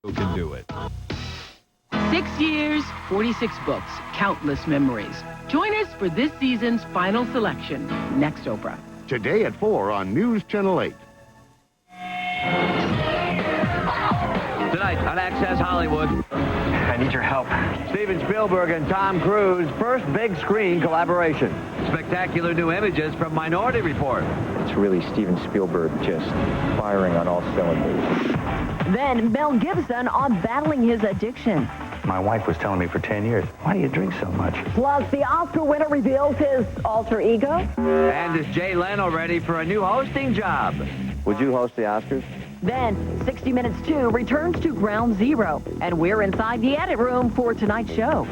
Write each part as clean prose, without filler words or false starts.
Who can do it? 6 years, 46 books, countless memories. Join us for this season's final selection, next Oprah. Today at 4 on News Channel 8. Tonight on Access Hollywood. I need your help. Steven Spielberg and Tom Cruise, first big screen collaboration. Spectacular new images from Minority Report. It's really Steven Spielberg just firing on all cylinders. Then Mel Gibson on battling his addiction. My wife was telling me for 10 years, why do you drink so much? Plus, the Oscar winner reveals his alter ego. And is Jay Leno ready for a new hosting job? Would you host the Oscars? Then 60 Minutes 2 returns to Ground Zero. And we're inside the edit room for tonight's show.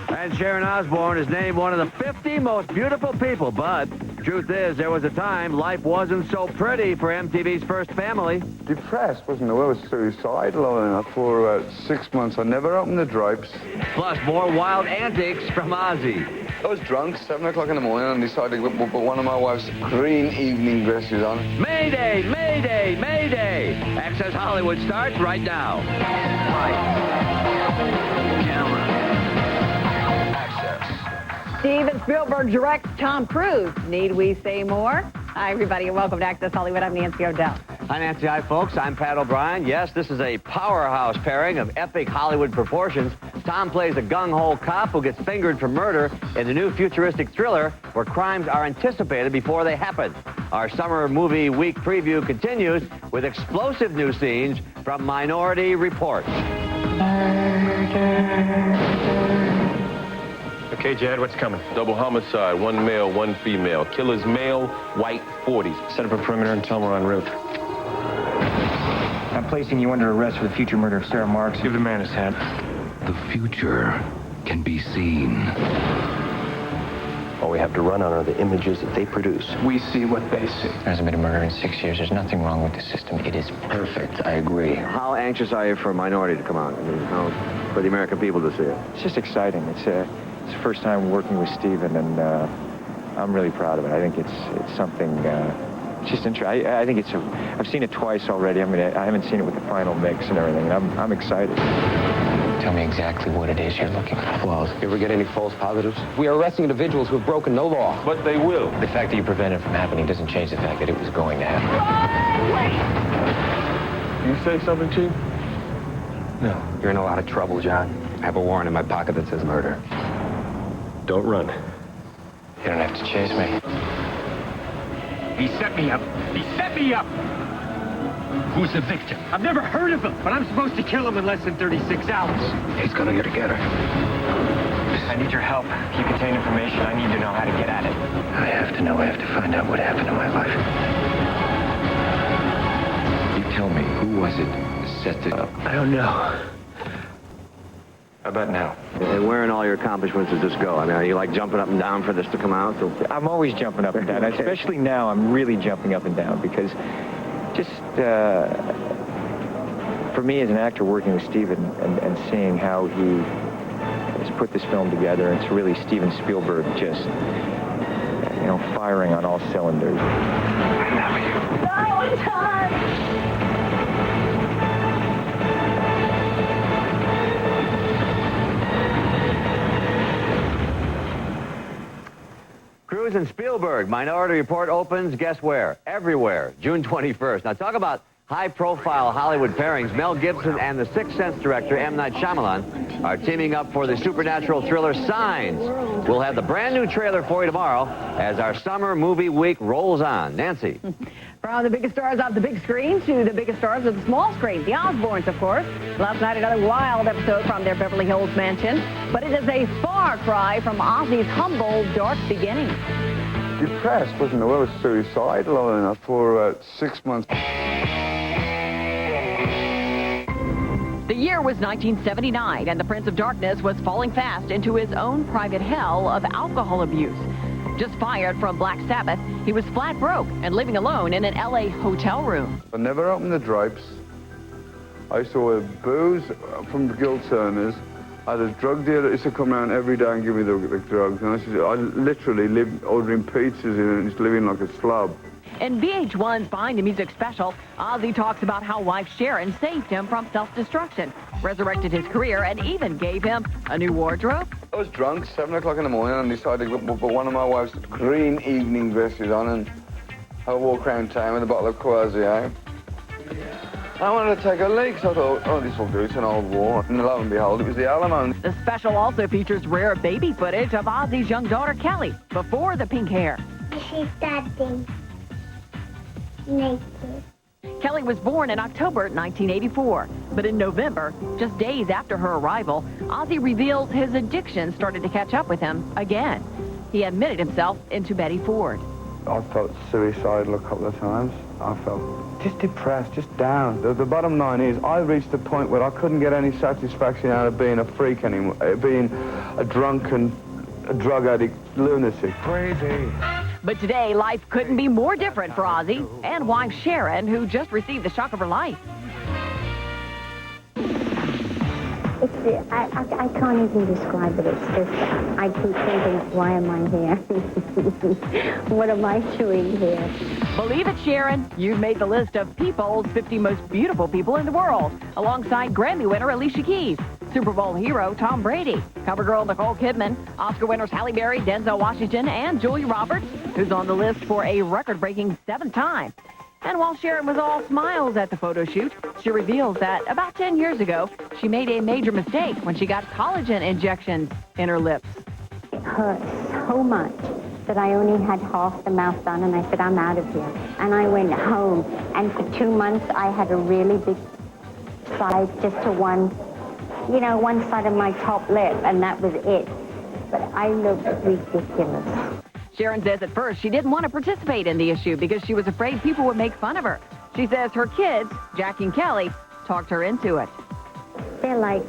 And Sharon Osbourne is named one of the 50 most beautiful people, but truth is, there was a time life wasn't so pretty for MTV's first family. Depressed, wasn't I? I was suicidal for 6 months. I never opened the drapes. Plus, more wild antics from Ozzy. I was drunk, 7 o'clock in the morning, and decided to put one of my wife's green evening dresses on. Mayday, Mayday, Mayday! Access Hollywood starts right now. Steven Spielberg directs Tom Cruise. Need we say more? Hi, everybody, and welcome to Access Hollywood. I'm Nancy O'Dell. Hi, Nancy. Hi, folks. I'm Pat O'Brien. Yes, this is a powerhouse pairing of epic Hollywood proportions. Tom plays a gung-ho cop who gets fingered for murder in the new futuristic thriller where crimes are anticipated before they happen. Our summer movie week preview continues with explosive new scenes from Minority Report. Okay, Jad, what's coming? Double homicide, 1 male, 1 female. Killer's male, white, 40s. Set up a perimeter and tell them we're en route. I'm placing you under arrest for the future murder of Sarah Marks. Give the man his hat. The future can be seen. All we have to run on are the images that they produce. We see what they see. There hasn't been a murder in 6 years. There's nothing wrong with the system. It is perfect. I agree. How anxious are you for Minority to come out? I mean, for the American people to see it? It's just exciting. It's the first time working with Steven, and I'm really proud of it. I think it's something. It's just interesting. I think I've seen it twice already. I haven't seen it with the final mix and everything. And I'm excited. Tell me exactly what it is you're looking for. Well, you ever get any false positives? We are arresting individuals who have broken no law. But they will. The fact that you prevented it from happening doesn't change the fact that it was going to happen. You say something, Chief? No. You're in a lot of trouble, John. I have a warrant in my pocket that says murder. Don't run. You don't have to chase me. He set me up. He set me up! Who's the victim? I've never heard of him, but I'm supposed to kill him in less than 36 hours. He's gonna get her. I need your help. You contain information. I need to know how to get at it. I have to know. I have to find out what happened in my life. You tell me, who was it that set it up? I don't know. How about now? And where in all your accomplishments does this go? I mean, are you like jumping up and down for this to come out? I'm always jumping up and down. Okay. Especially now, I'm really jumping up and down because just for me as an actor working with Steven and seeing how he has put this film together, it's really Steven Spielberg just, firing on all cylinders. No, it's hard. Cruise and Spielberg, Minority Report opens, guess where? Everywhere, June 21st. Now talk about high-profile Hollywood pairings. Mel Gibson and the Sixth Sense director, M. Night Shyamalan, are teaming up for the supernatural thriller Signs. We'll have the brand-new trailer for you tomorrow as our summer movie week rolls on. Nancy. From the biggest stars of the big screen to the biggest stars of the small screen, the Osbournes, of course. Last night, another wild episode from their Beverly Hills mansion. But it is a far cry from Ozzy's humble, dark beginnings. Depressed, wasn't I? I was suicidal for 6 months. The year was 1979, and the Prince of Darkness was falling fast into his own private hell of alcohol abuse. Just fired from Black Sabbath, he was flat broke and living alone in an L.A. hotel room. I never opened the drapes. I saw a booze from the Gill Turners. I had a drug dealer that used to come around every day and give me the drugs. And I literally lived ordering pizzas and just living like a slob. In VH1's Behind the Music special, Ozzy talks about how wife Sharon saved him from self-destruction, resurrected his career, and even gave him a new wardrobe. I was drunk, 7 o'clock in the morning, and decided to put one of my wife's green evening dresses on and I walk around town with a bottle of Courvoisier. I wanted to take a leak, so I thought, oh, this will do. It's an old war. And lo and behold, it was the Alamo. The special also features rare baby footage of Ozzy's young daughter, Kelly, before the pink hair. She's standing naked. Kelly was born in October 1984, but in November, just days after her arrival, Ozzy reveals his addiction started to catch up with him again. He admitted himself into Betty Ford. I felt suicidal a couple of times. I felt just depressed, just down. The bottom line is I reached the point where I couldn't get any satisfaction out of being a freak anymore, being a drunken, drug addict, lunatic. Crazy. But today, life couldn't be more different for Ozzy and wife Sharon, who just received the shock of her life. I can't even describe it. It's just, I keep thinking, why am I here? What am I doing here? Believe it, Sharon, you've made the list of People's 50 most beautiful people in the world, alongside Grammy winner Alicia Keys, Super Bowl hero Tom Brady, CoverGirl Nicole Kidman, Oscar winners Halle Berry, Denzel Washington, and Julia Roberts, who's on the list for a record-breaking 7th time. And while Sharon was all smiles at the photo shoot, she reveals that about 10 years ago, she made a major mistake when she got collagen injections in her lips. It hurt so much that I only had half the mouth done, and I said, I'm out of here. And I went home, and for 2 months, I had a really big side just to one side of my top lip, and that was it. But I looked ridiculous. Sharon says at first she didn't want to participate in the issue because she was afraid people would make fun of her. She says her kids, Jackie and Kelly, talked her into it. They're like,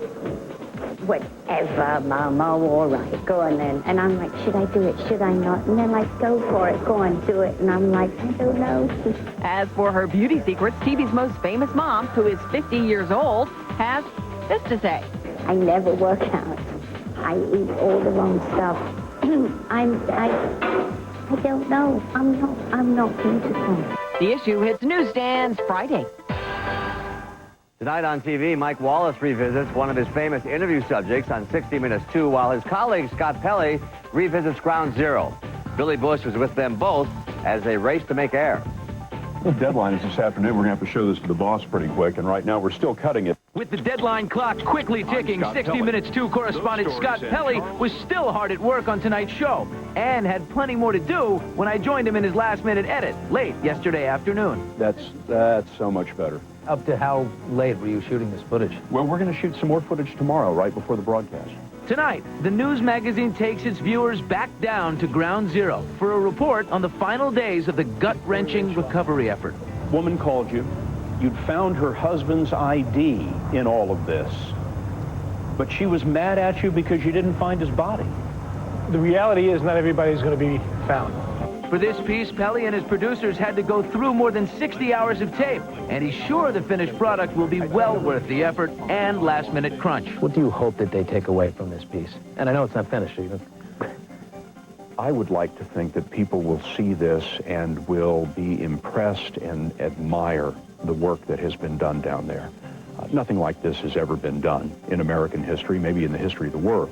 whatever, Mama, all right, go on then. And I'm like, should I do it, should I not? And they're like, go for it, go on, do it. And I'm like, I don't know. As for her beauty secrets, TV's most famous mom, who is 50 years old, has this to say. I never work out. I eat all the wrong stuff. I don't know. I'm not beautiful. The issue hits newsstands Friday. Tonight on TV, Mike Wallace revisits one of his famous interview subjects on 60 Minutes 2, while his colleague Scott Pelley revisits Ground Zero. Billy Bush was with them both as they race to make air. The deadline is this afternoon. We're going to have to show this to the boss pretty quick, and right now we're still cutting it. With the deadline clock quickly ticking, 60 Minutes 2 correspondent Scott Pelley was still hard at work on tonight's show and had plenty more to do when I joined him in his last-minute edit late yesterday afternoon. That's so much better. Up to how late were you shooting this footage? Well, we're going to shoot some more footage tomorrow, right before the broadcast. Tonight, the news magazine takes its viewers back down to Ground Zero for a report on the final days of the gut-wrenching recovery effort. Woman called you. You'd found her husband's ID in all of this. But she was mad at you because you didn't find his body. The reality is not everybody's going to be found. For this piece, Pelley and his producers had to go through more than 60 hours of tape, and he's sure the finished product will be well worth the effort and last-minute crunch. What do you hope that they take away from this piece? And I know it's not finished even. I would like to think that people will see this and will be impressed and admire the work that has been done down there. Nothing like this has ever been done in American history, maybe in the history of the world.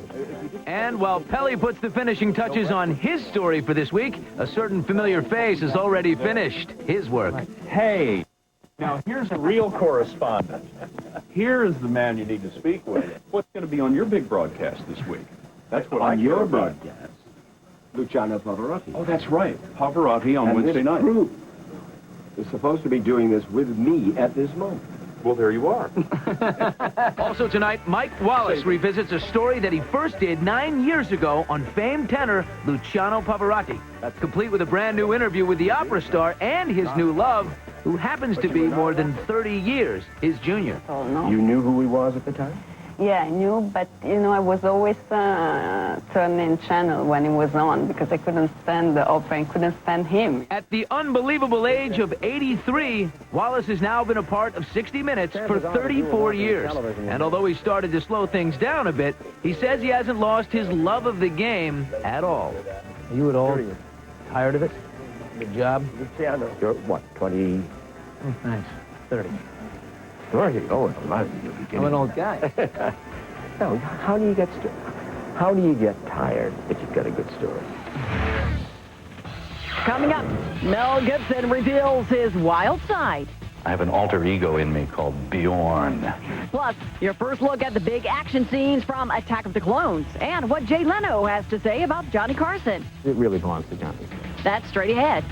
And while Pelley puts the finishing touches on his story for this week, a certain familiar face has already finished his work. Hey, now here's a real correspondent. Here is the man you need to speak with. What's going to be on your big broadcast this week? That's what on your broadcast. Luciano Pavarotti. Oh, that's right. Pavarotti on Wednesday night. This group is supposed to be doing this with me at this moment. Well, there you are. Also tonight, Mike Wallace revisits a story that he first did 9 years ago on famed tenor Luciano Pavarotti. That's complete with a brand new interview with the opera star and his new love, who happens to be more than 30 years his junior. Oh, no. You knew who he was at the time? Yeah, I knew, but, I was always turning channel when he was on because I couldn't stand the opera and couldn't stand him. At the unbelievable age of 83, Wallace has now been a part of 60 Minutes for 34 years. And although he started to slow things down a bit, he says he hasn't lost his love of the game at all. Are you at all tired of it? Good job. Luciano. You're what, 20? Nice. 30. 30? Oh, a lot. I'm an old guy. No, how do you get tired if you've got a good story? Coming up, Mel Gibson reveals his wild side. I have an alter ego in me called Bjorn. Plus, your first look at the big action scenes from Attack of the Clones and what Jay Leno has to say about Johnny Carson. It really belongs to Johnny. That's straight ahead.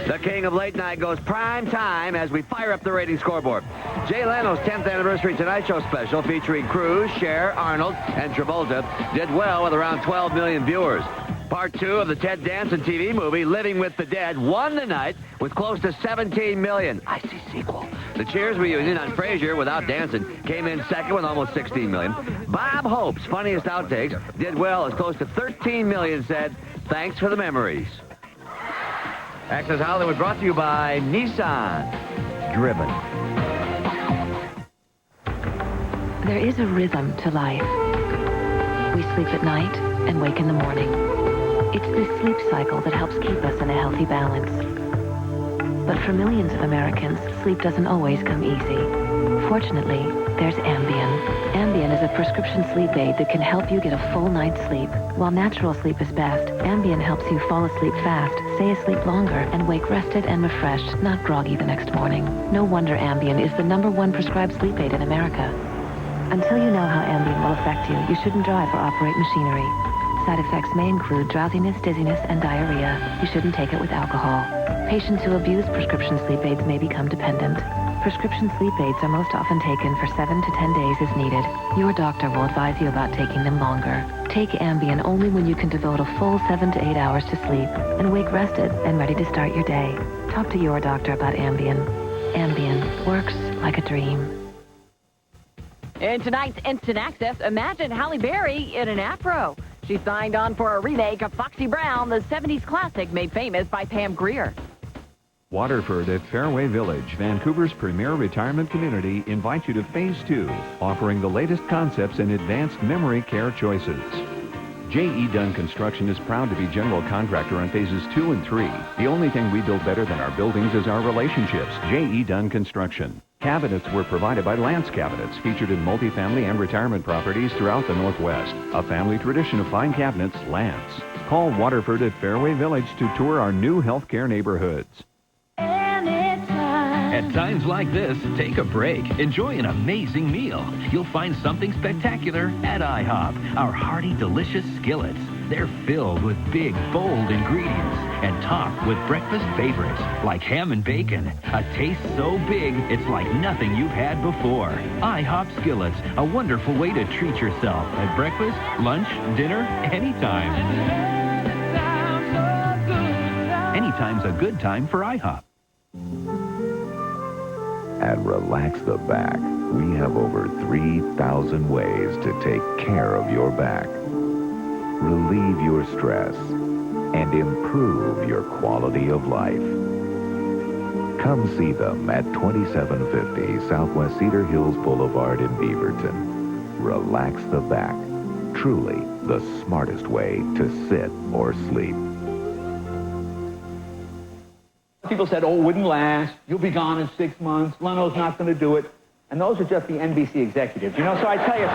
The king of late night goes prime time as we fire up the rating scoreboard. Jay Leno's 10th anniversary Tonight Show special featuring Cruz, Cher, Arnold, and Travolta did well with around 12 million viewers. Part 2 of the Ted Danson TV movie, Living with the Dead, won the night with close to 17 million. I see sequel. The Cheers reunion on Frasier without Danson came in second with almost 16 million. Bob Hope's Funniest Outtakes did well as close to 13 million said, thanks for the memories. Access Hollywood brought to you by Nissan. Driven. There is a rhythm to life. We sleep at night and wake in the morning. It's this sleep cycle that helps keep us in a healthy balance. But for millions of Americans, sleep doesn't always come easy. Fortunately, there's Ambien. Ambien is a prescription sleep aid that can help you get a full night's sleep. While natural sleep is best, Ambien helps you fall asleep fast, stay asleep longer, and wake rested and refreshed, not groggy the next morning. No wonder Ambien is the #1 prescribed sleep aid in America. Until you know how Ambien will affect you, you shouldn't drive or operate machinery. Side effects may include drowsiness, dizziness, and diarrhea. You shouldn't take it with alcohol. Patients who abuse prescription sleep aids may become dependent. Prescription sleep aids are most often taken for 7 to 10 days as needed. Your doctor will advise you about taking them longer. Take Ambien only when you can devote a full 7 to 8 hours to sleep and wake rested and ready to start your day. Talk to your doctor about Ambien. Ambien works like a dream. In tonight's Instant Access, imagine Halle Berry in an afro. She signed on for a remake of Foxy Brown, the 70s classic made famous by Pam Grier. Waterford at Fairway Village, Vancouver's premier retirement community, invites you to Phase 2, offering the latest concepts in advanced memory care choices. J.E. Dunn Construction is proud to be general contractor on Phases 2 and 3. The only thing we build better than our buildings is our relationships. J.E. Dunn Construction. Cabinets were provided by Lance Cabinets, featured in multifamily and retirement properties throughout the Northwest. A family tradition of fine cabinets, Lance. Call Waterford at Fairway Village to tour our new healthcare neighborhoods. At times like this, take a break. Enjoy an amazing meal. You'll find something spectacular at IHOP. Our hearty, delicious skillets. They're filled with big, bold ingredients and topped with breakfast favorites like ham and bacon. A taste so big, it's like nothing you've had before. IHOP Skillets, a wonderful way to treat yourself at breakfast, lunch, dinner, anytime. Anytime's a good time for IHOP. At Relax the Back, we have over 3,000 ways to take care of your back, relieve your stress, and improve your quality of life. Come see them at 2750 Southwest Cedar Hills Boulevard in Beaverton. Relax the Back, truly the smartest way to sit or sleep. People said, oh, it wouldn't last. You'll be gone in 6 months. Leno's not going to do it. And those are just the NBC executives, you know? So I tell you,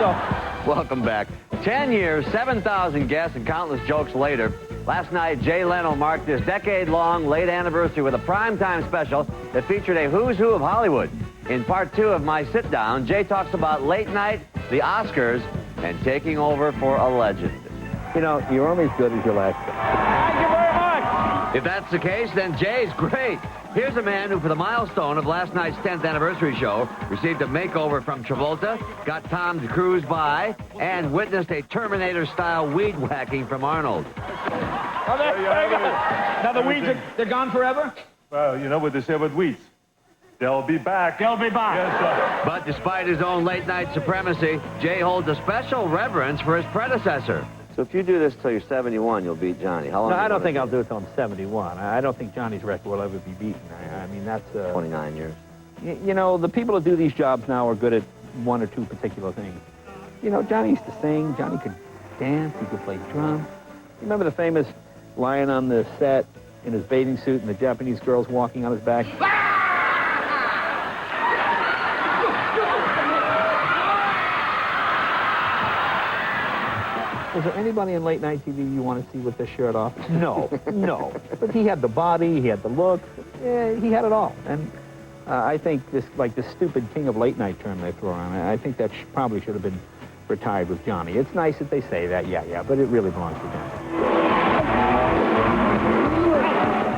Welcome back. 10 years, 7,000 guests, and countless jokes later. Last night, Jay Leno marked his decade-long late anniversary with a primetime special that featured a who's who of Hollywood. In part 2 of My Sit Down, Jay talks about late night, the Oscars, and taking over for a legend. You know, you're only as good as your last film. Thank you very much. If that's the case, then Jay's great. Here's a man who, for the milestone of last night's 10th anniversary show, received a makeover from Travolta, got Tom Cruise by, and witnessed a Terminator-style weed whacking from Arnold. Now the weeds, they're gone forever? Well, you know what they say about weeds. They'll be back. They'll be back. Yes, sir. But despite his own late-night supremacy, Jay holds a special reverence for his predecessor. So if you do this till you're 71, you'll beat Johnny. How long? No, I don't think I'll do it till I'm 71. I don't think Johnny's record will ever be beaten. I mean, that's... 29 years. You know, the people who do these jobs now are good at one or two particular things. You know, Johnny used to sing. Johnny could dance. He could play drums. You remember the famous line on the set in his bathing suit and the Japanese girls walking on his back. Was there anybody in late night TV you want to see with this shirt off? No, no. But he had the body, he had the look, he had it all. And I think this stupid king of late night term they throw around, I think that probably should have been retired with Johnny. It's nice that they say that, yeah, but it really belongs to Johnny.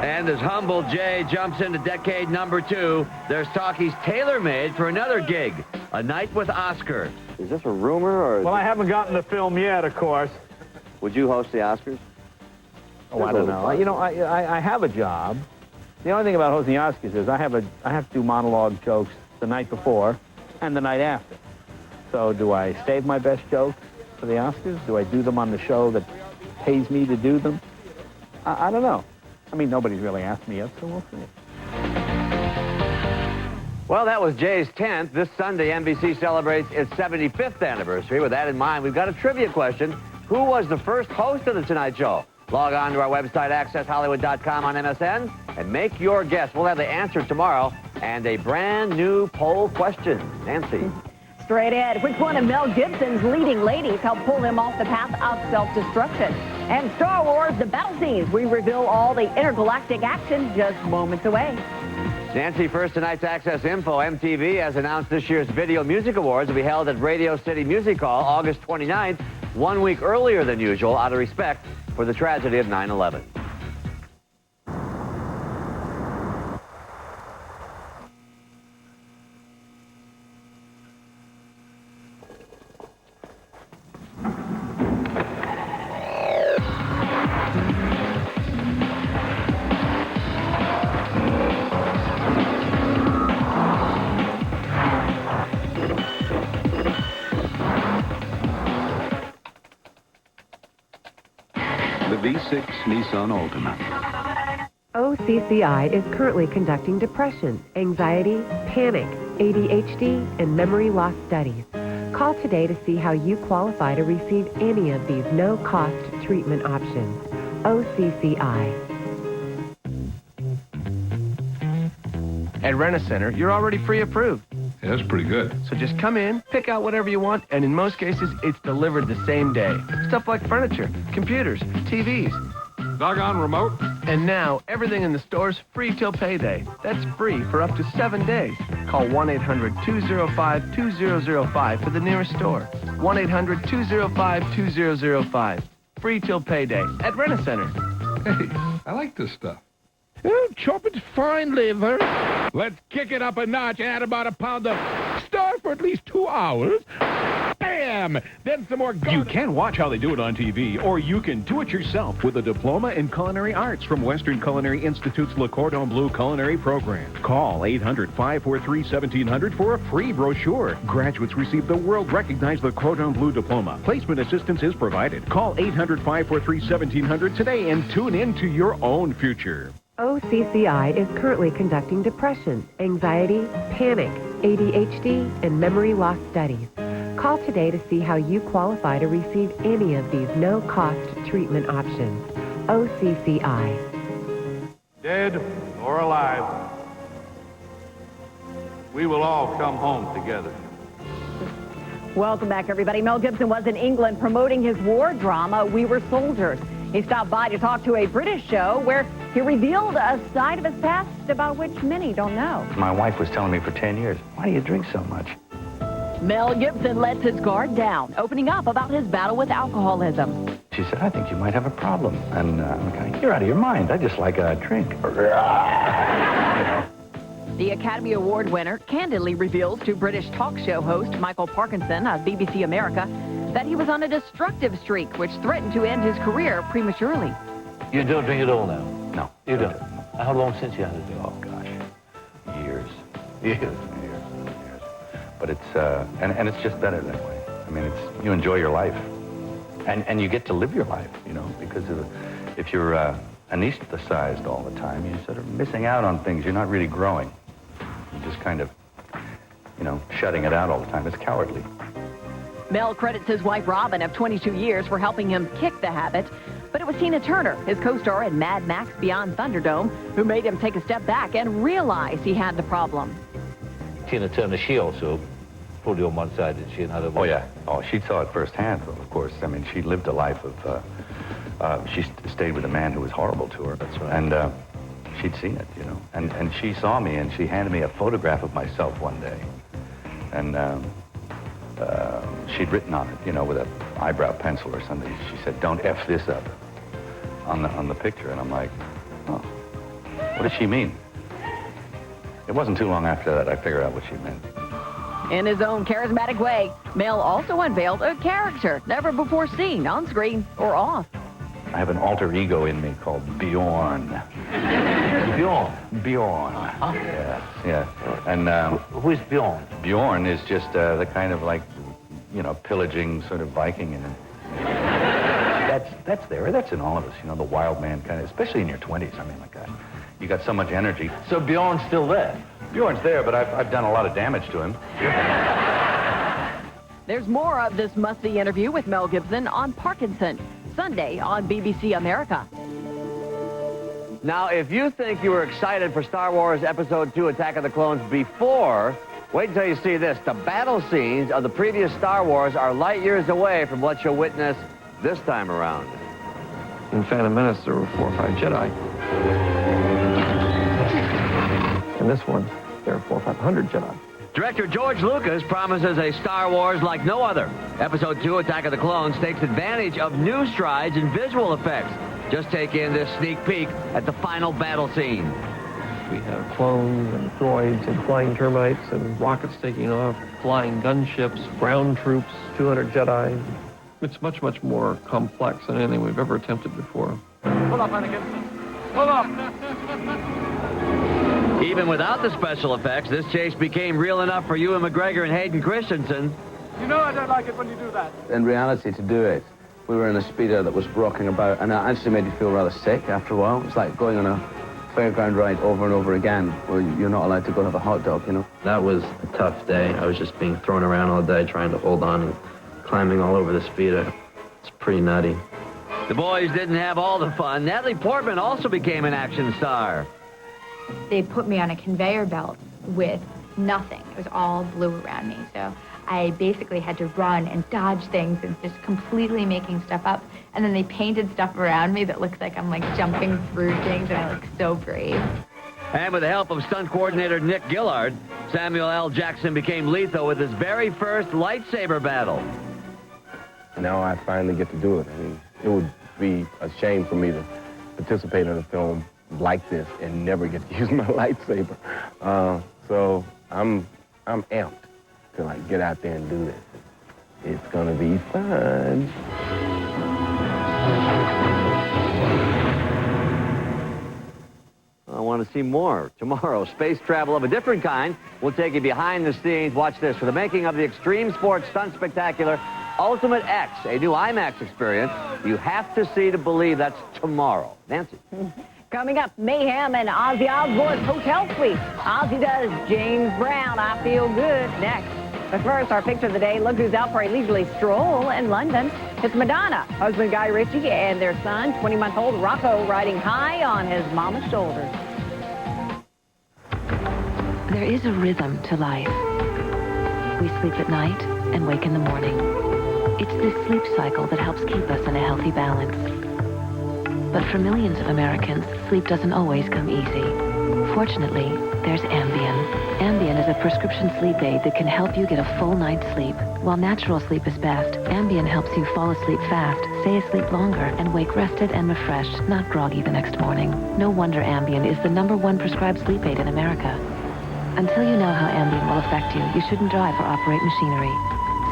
And as Humble Jay jumps into decade number 2, there's talk he's tailor-made for another gig, A Night with Oscar. Is this a rumor, or... Well, I haven't gotten the film yet, of course. Would you host the Oscars? Oh, I don't know. You know, I have a job. The only thing about hosting the Oscars is I have to do monologue jokes the night before and the night after. So do I save my best jokes for the Oscars? Do I do them on the show that pays me to do them? I don't know. I mean, nobody's really asked me yet, so we'll see. Well, that was Jay's 10th. This Sunday, NBC celebrates its 75th anniversary. With that in mind, we've got a trivia question. Who was the first host of The Tonight Show? Log on to our website, accesshollywood.com on MSN, and make your guess. We'll have the answer tomorrow and a brand new poll question. Nancy. Straight ahead, which one of Mel Gibson's leading ladies helped pull him off the path of self-destruction? And Star Wars, the battle scenes. We reveal all the intergalactic action just moments away. Nancy, first tonight's Access Info. MTV has announced this year's Video Music Awards will be held at Radio City Music Hall August 29th, 1 week earlier than usual, out of respect for the tragedy of 9/11. The V6 Nissan Altima. OCCI is currently conducting depression, anxiety, panic, ADHD, and memory loss studies. Call today to see how you qualify to receive any of these no-cost treatment options. OCCI. At Rent-A-Center, you're already pre-approved. Yeah, that's pretty good. So just come in, pick out whatever you want, and in most cases, it's delivered the same day. Stuff like furniture, computers, TVs. Doggone remote. And now, everything in the store's free till payday. That's free for up to 7 days. Call 1-800-205-2005 for the nearest store. 1-800-205-2005. Free till payday at Rent-A-Center. Hey, I like this stuff. Chop it fine, liver. Let's kick it up a notch and add about a pound of stir for at least 2 hours. Bam! Then some more garlic. You can watch how they do it on TV, or you can do it yourself with a diploma in culinary arts from Western Culinary Institute's Le Cordon Bleu culinary program. Call 800-543-1700 for a free brochure. Graduates receive the world-recognized Le Cordon Bleu diploma. Placement assistance is provided. Call 800-543-1700 today and tune in to your own future. OCCI is currently conducting depression, anxiety, panic, ADHD, and memory loss studies. Call today to see how you qualify to receive any of these no-cost treatment options. OCCI. Dead or alive, we will all come home together. Welcome back, everybody. Mel Gibson was in England promoting his war drama, We Were Soldiers. He stopped by to talk to a British show where he revealed a side of his past about which many don't know. My wife was telling me for 10 years, why do you drink so much? Mel Gibson lets his guard down, opening up about his battle with alcoholism. She said, I think you might have a problem. And I'm going, you're out of your mind. I just like a drink. The Academy Award winner candidly reveals to British talk show host Michael Parkinson of BBC America that he was on a destructive streak which threatened to end his career prematurely. You don't drink at all now? No. You don't? How long since you had to do it? Oh, gosh. Years. Years. But it's, and it's just better that way. I mean, it's, you enjoy your life. And you get to live your life, you know, because if you're anesthetized all the time, you're sort of missing out on things. You're not really growing. You're just kind of, you know, shutting it out all the time. It's cowardly. Mel credits his wife Robin of 22 years for helping him kick the habit. But it was Tina Turner, his co-star in Mad Max Beyond Thunderdome, who made him take a step back and realize he had the problem. Tina Turner, she also put you on one side, did she? Another Oh, yeah. Oh, she saw it firsthand, of course. I mean, she lived a life of, she stayed with a man who was horrible to her. That's right. And she'd seen it, you know. And she saw me, and she handed me a photograph of myself one day. And she'd written on it, you know, with an eyebrow pencil or something. She said, "Don't F this up," on the picture. And I'm like, oh, what does she mean? It wasn't too long after that I figured out what she meant. In his own charismatic way, Mel also unveiled a character never before seen on screen or off. I have an alter ego in me called Bjorn. Bjorn? Bjorn. Huh? Yeah. And who is Bjorn? Bjorn is just the kind of like, you know, pillaging sort of Viking. And that's in all of us, you know, the wild man kind of, especially in your 20s. I mean, like, you got so much energy. So Bjorn's still there? Bjorn's there, but I've done a lot of damage to him. There's more of this must-see interview with Mel Gibson on Parkinson, Sunday on BBC America. Now, if you think you were excited for Star Wars Episode 2 Attack of the Clones before, wait until you see this. The battle scenes of the previous Star Wars are light years away from what you'll witness this time around. In Phantom Menace, there were 4 or 5 Jedi. In this one, there are 400 or 500 Jedi. Director George Lucas promises a Star Wars like no other. Episode 2, Attack of the Clones, takes advantage of new strides in visual effects. Just take in this sneak peek at the final battle scene. We have clones and droids and flying termites and rockets taking off, flying gunships, ground troops, 200 Jedi. It's much, much more complex than anything we've ever attempted before. Pull up, Anakin. Pull up. Even without the special effects, this chase became real enough for Ewan McGregor and Hayden Christensen. You know I don't like it when you do that. In reality, to do it, we were in a speeder that was rocking about, and it actually made you feel rather sick after a while. It's like going on a fairground ride over and over again, where you're not allowed to go have a hot dog, you know? That was a tough day. I was just being thrown around all day, trying to hold on and climbing all over the speeder. It's pretty nutty. The boys didn't have all the fun. Natalie Portman also became an action star. They put me on a conveyor belt with nothing. It was all blue around me. So I basically had to run and dodge things and just completely making stuff up. And then they painted stuff around me that looks like I'm like jumping through things and I look so brave. And with the help of stunt coordinator Nick Gillard, Samuel L. Jackson became lethal with his very first lightsaber battle. Now I finally get to do it. I mean, it would be a shame for me to participate in a film like this and never get to use my lightsaber. So I'm amped to like get out there and do this. It's gonna be fun. I want to see more. Tomorrow, space travel of a different kind. We'll take you behind the scenes. Watch this. For the making of the Extreme Sports Stunt Spectacular Ultimate X, a new IMAX experience you have to see to believe. That's tomorrow. Nancy. Coming up, mayhem and Ozzy Osbourne's hotel suite. Ozzy does James Brown, I Feel Good, next. But first, our picture of the day. Look who's out for a leisurely stroll in London. It's Madonna, husband Guy Ritchie, and their son, 20-month-old Rocco, riding high on his mama's shoulders. There is a rhythm to life. We sleep at night and wake in the morning. It's this sleep cycle that helps keep us in a healthy balance. But for millions of Americans, sleep doesn't always come easy. Fortunately, there's Ambien. Ambien is a prescription sleep aid that can help you get a full night's sleep. While natural sleep is best, Ambien helps you fall asleep fast, stay asleep longer, and wake rested and refreshed, not groggy the next morning. No wonder Ambien is the #1 prescribed sleep aid in America. Until you know how Ambien will affect you, you shouldn't drive or operate machinery.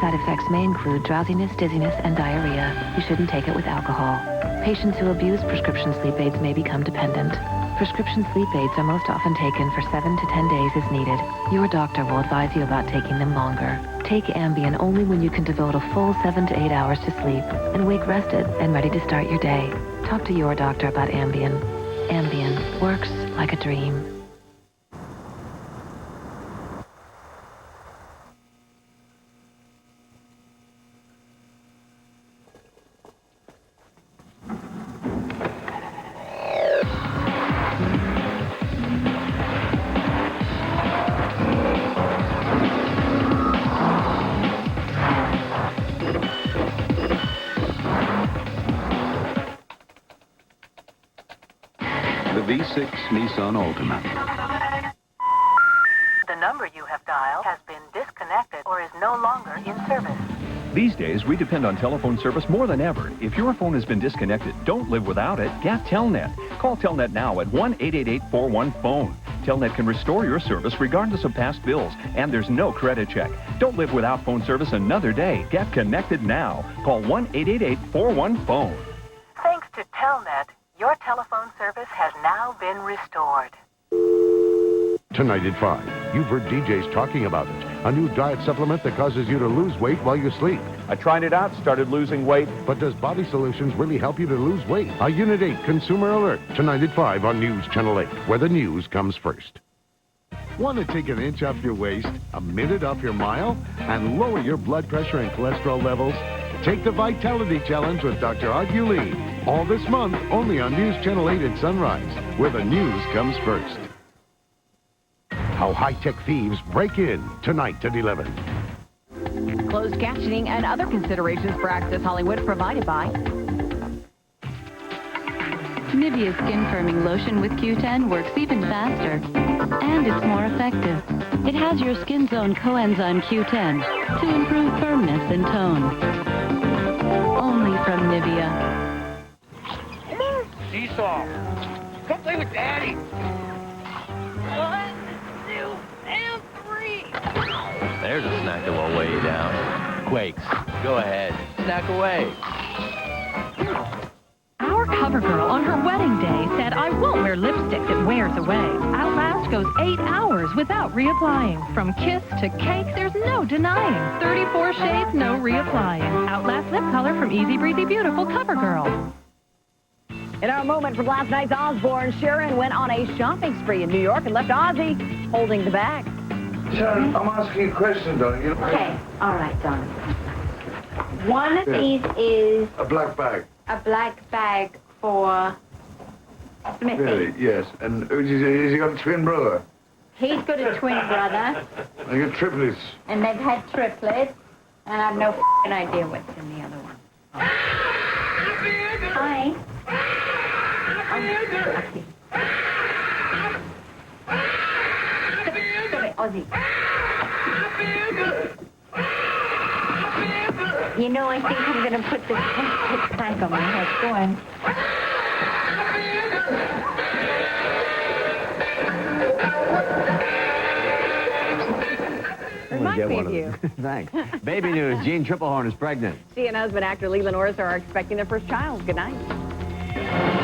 Side effects may include drowsiness, dizziness, and diarrhea. You shouldn't take it with alcohol. Patients who abuse prescription sleep aids may become dependent. Prescription sleep aids are most often taken for 7 to 10 days as needed. Your doctor will advise you about taking them longer. Take Ambien only when you can devote a full 7 to 8 hours to sleep and wake rested and ready to start your day. Talk to your doctor about Ambien. Ambien works like a dream. V6 Nissan Altima. The number you have dialed has been disconnected or is no longer in service. These days, we depend on telephone service more than ever. If your phone has been disconnected, don't live without it. Get Telnet. Call Telnet now at 1-888-41-PHONE. Telnet can restore your service regardless of past bills, and there's no credit check. Don't live without phone service another day. Get connected now. Call 1-888-41-PHONE. Thanks to Telnet, your telephone service has now been restored. Tonight at 5, you've heard DJs talking about it. A new diet supplement that causes you to lose weight while you sleep. I tried it out, started losing weight. But does Body Solutions really help you to lose weight? A Unit 8 Consumer Alert. Tonight at 5 on News Channel 8, where the news comes first. Want to take an inch off your waist, a minute off your mile, and lower your blood pressure and cholesterol levels? Take the Vitality Challenge with Dr. Art Uleen. All this month, only on News Channel 8 at sunrise, where the news comes first. How high-tech thieves break in tonight at 11. Closed captioning and other considerations for Access Hollywood provided by Nivea Skin Firming Lotion with Q10 works even faster, and it's more effective. It has your skin zone coenzyme Q10 to improve firmness and tone. Only from Nivea. Seesaw. Come play with Daddy. 1, 2, and 3. There's a snack that won't weigh you down. Quakes. Go ahead. Snack away. Our cover girl on her wedding day said, I won't wear lipstick that wears away. Outlast goes 8 hours without reapplying. From kiss to cake, there's no denying. 34 shades, no reapplying. Outlast lip color from Easy Breezy Beautiful Cover Girl. In our moment from last night's Osbourne, Sharon went on a shopping spree in New York and left Ozzy holding the bag. Sharon, I'm asking you a question, darling. You know, Okay, all right, Don. One of these is a black bag. a black bag for Smithy. Really? Yes. And has he got a twin brother? He's got a twin brother, They got triplets. and they've had triplets, and I have no f***ing idea what's in the other one. Hi. Ozzy. You know, I think I'm going to put this pack on my head. Go on. Reminds me of you. Thanks. Baby news, Jean Triplehorn is pregnant. She and husband actor Leland Orser are expecting their first child. Good night.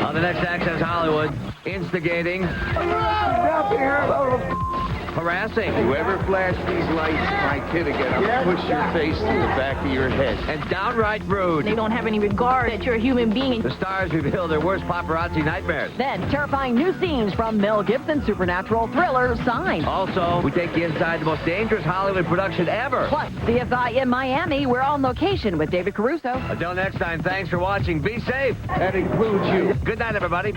On the next Access Hollywood, instigating, harassing. You ever flash these lights at my kid again, I'll push your face through the back of your head. And downright rude. They don't have any regard that you're a human being. The stars reveal their worst paparazzi nightmares. Then, terrifying new scenes from Mel Gibson's supernatural thriller, Sign. Also, we take you inside the most dangerous Hollywood production ever. Plus, CSI in Miami. We're on location with David Caruso. Until next time, thanks for watching. Be safe. That includes you. Good night, everybody.